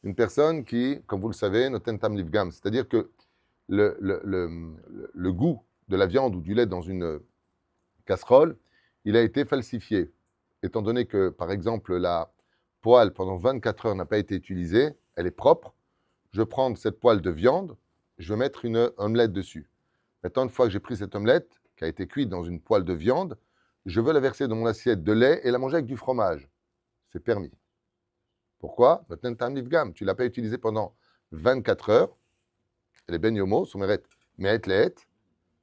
une personne qui, comme vous le savez, noten tam livgam, c'est-à-dire que le goût de la viande ou du lait dans une casserole, il a été falsifié. Étant donné que, par exemple, la poêle pendant 24 heures n'a pas été utilisée, elle est propre, je prends cette poêle de viande, je vais mettre une omelette dessus. Maintenant, une fois que j'ai pris cette omelette, qui a été cuite dans une poêle de viande, je veux la verser dans mon assiette de lait et la manger avec du fromage. C'est permis. Pourquoi? Tu ne l'as pas utilisée pendant 24 heures. Elle est ben yomo, mais elle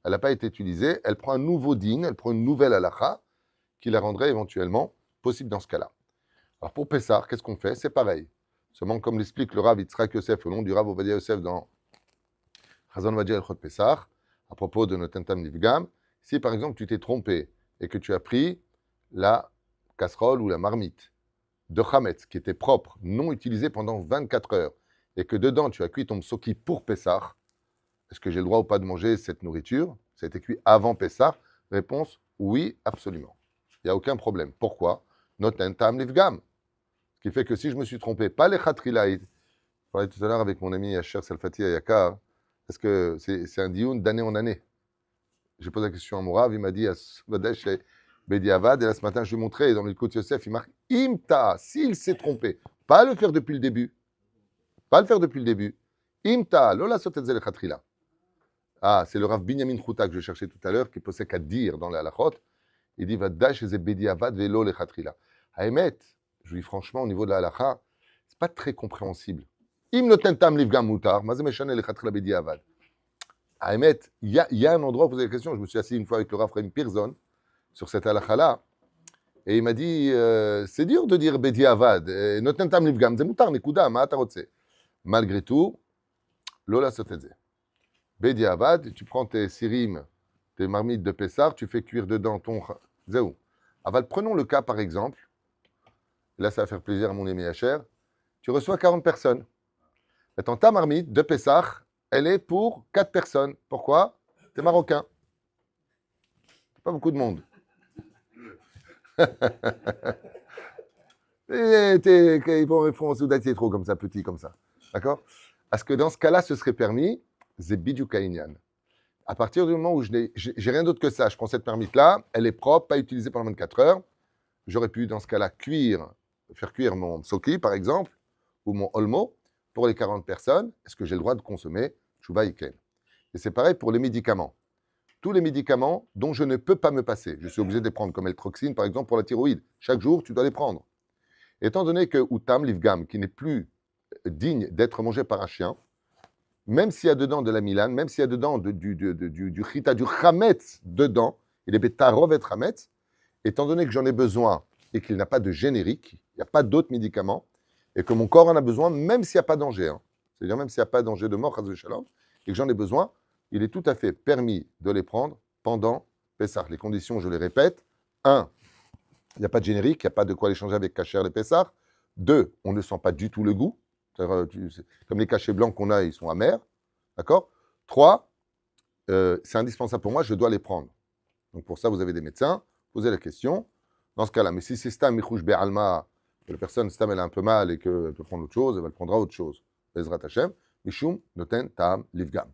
n'a pas été utilisée. Elle prend un nouveau din, elle prend une nouvelle halakha qui la rendrait éventuellement possible dans ce cas-là. Alors pour Pessah, qu'est-ce qu'on fait? C'est pareil. Seulement, comme l'explique le Rav Yitzhak Yosef au nom du Rav Ovadia Yosef dans Chazon Vadja El Chot Pessah, à propos de notre Tentam Nivgam, si par exemple tu t'es trompé et que tu as pris la casserole ou la marmite de Hametz qui était propre, non utilisée pendant 24 heures, et que dedans tu as cuit ton msoki pour Pessah, est-ce que j'ai le droit ou pas de manger cette nourriture? Ça a été cuit avant Pessah? Réponse, oui, absolument. Il n'y a aucun problème. Pourquoi? Noten tam livgam. Ce qui fait que si je me suis trompé, pas les khatrilaïd. Je parlais tout à l'heure avec mon ami Asher Salfati Ayaka, est-ce que c'est un dioun d'année en année? J'ai posé la question à Mourav, il m'a dit, chez Bedi Avad, et là ce matin je lui ai montré, dans le Likut Yosef, il marque Imta, s'il s'est trompé. Pas le faire depuis le début. Pas le faire depuis le début. Imta, lola sotetzel khatrila. Ah, c'est le Rav Binyamin Chouta que je cherchais tout à l'heure, qui possède qu'à dire dans la halachot. Il dit Vadash et Bedi Avad velo le khatrila. Haemet, je lui dis franchement, au niveau de la halacha, c'est pas très compréhensible. Im notentam livgam mutar, mazé meshane le khatrila bedi avad. Haemet, il y a un endroit où vous avez la question. Je me suis assis une fois avec le Rav Chaim Pirzon sur cette halakha-là, et il m'a dit c'est dur de dire bedi avad. Notentam livgam, c'est mutar, nekuda, ma atarotse. Malgré tout, lola sotedze. Bedi avad, tu prends tes sirim, tes marmites de Pessar, tu fais cuire dedans ton zéou. Aval, prenons le cas par exemple, là ça va faire plaisir à mon ami Hacher, tu reçois 40 personnes. Maintenant, ta marmite de Pessah, elle est pour 4 personnes. Pourquoi? T'es marocain. Pas beaucoup de monde. Ils font soudatier trop comme ça, petit comme ça. D'accord? Parce que dans ce cas-là, ce serait permis, Zebidu Kainyan. À partir du moment où j'ai rien d'autre que ça, je prends cette marmite-là, elle est propre, pas utilisée pendant 24 heures, j'aurais pu, dans ce cas-là, faire cuire mon soki, par exemple, ou mon olmo, pour les 40 personnes. Est-ce que j'ai le droit de consommer Chouva Iken? Et c'est pareil pour les médicaments. Tous les médicaments dont je ne peux pas me passer, je suis obligé de les prendre, comme L-troxine, par exemple, pour la thyroïde. Chaque jour, tu dois les prendre. Étant donné que Outam, Livgam, qui n'est plus digne d'être mangé par un chien, même s'il y a dedans de la milane, même s'il y a dedans du chita, du chametz dedans, il est betarov et chametz, étant donné que j'en ai besoin et qu'il n'a pas de générique, il n'y a pas d'autres médicaments, et que mon corps en a besoin, même s'il n'y a pas de danger, hein. C'est-à-dire même s'il n'y a pas de danger de mort, et que j'en ai besoin, il est tout à fait permis de les prendre pendant Pessah. Les conditions, je les répète. 1, il n'y a pas de générique, il n'y a pas de quoi les changer avec Kacher et Pessah. 2, on ne sent pas du tout le goût. Comme les cachets blancs qu'on a, ils sont amers. D'accord? 3, c'est indispensable pour moi, je dois les prendre. Donc pour ça, vous avez des médecins, posez la question. Dans ce cas-là, mais si c'est Stam Michouj Be'alma, que la personne Stam elle a un peu mal et qu'elle peut prendre autre chose, elle prendra autre chose. Bezrat Hashem, Mishum Noten Ta'am Livgam.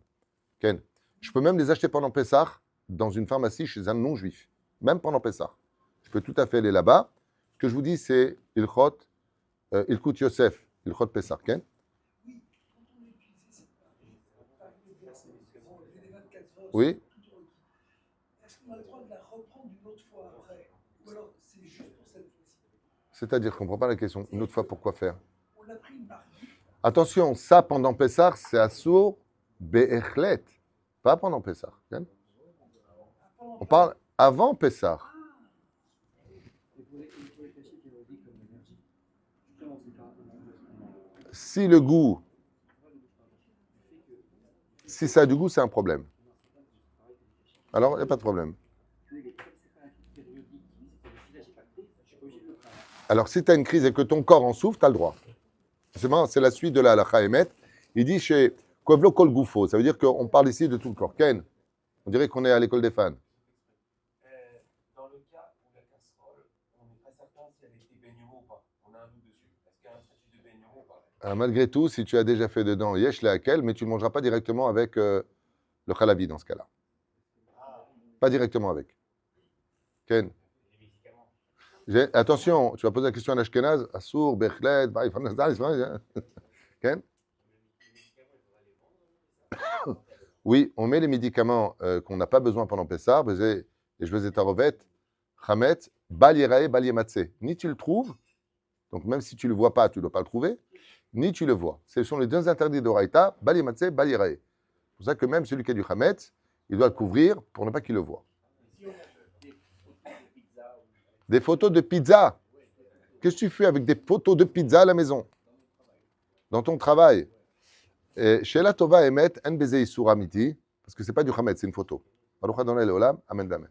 Ken. Je peux même les acheter pendant Pessah dans une pharmacie chez un non-juif, même pendant Pessah. Je peux tout à fait aller là-bas. Ce que je vous dis, c'est Ilchot, Ilkut Yosef, Ilchot Pessah. Ken. Oui. C'est-à-dire, je ne comprends pas la question. Une autre fois, pourquoi faire? Attention, ça pendant Pessah, c'est Assour Be'echlet. Pas pendant Pessah. Ken. On parle avant Pessah. Si le goût, si ça a du goût, c'est un problème. Alors, il n'y a pas de problème. Alors, si tu as une crise et que ton corps en souffre, tu as le droit. C'est la suite de la halakha Emet. Il dit chez Kovlo Kol Gufo, ça veut dire qu'on parle ici de tout le corps. Ken, on dirait qu'on est à l'école des fans. Dans le cas où la casserole, on n'est pas certain si elle a été baignée ou pas. On a un doute dessus. Est-ce qu'il y a un statut de baignée ou pas? Malgré tout, si tu as déjà fait dedans, yesh lehakel, mais tu ne mangeras pas directement avec le khalavi dans ce cas-là. Pas directement avec. Ken. Attention, tu vas poser la question à l'Ashkenaz. Assour, Bechlet, Ken. Oui, on met les médicaments qu'on n'a pas besoin pendant Pessah, et je vais tarovet, Chamet, Bal Yerae, Bal Yematse. Ni tu le trouves, donc même si tu ne le vois pas, tu ne dois pas le trouver, ni tu le vois. Ce sont les deux interdits d'Oraïta, Bal Yematse, Bal Yerae. C'est pour ça que même celui qui a du Chamet, il doit le couvrir pour ne pas qu'il le voie. Des photos de pizza. Qu'est-ce que tu fais avec des photos de pizza à la maison? Dans ton travail. Chez la Tova Emet, En Beze Isur Amiti, parce que ce n'est pas du Chametz, c'est une photo. Baruch Adonai Leolam, Amen Amen.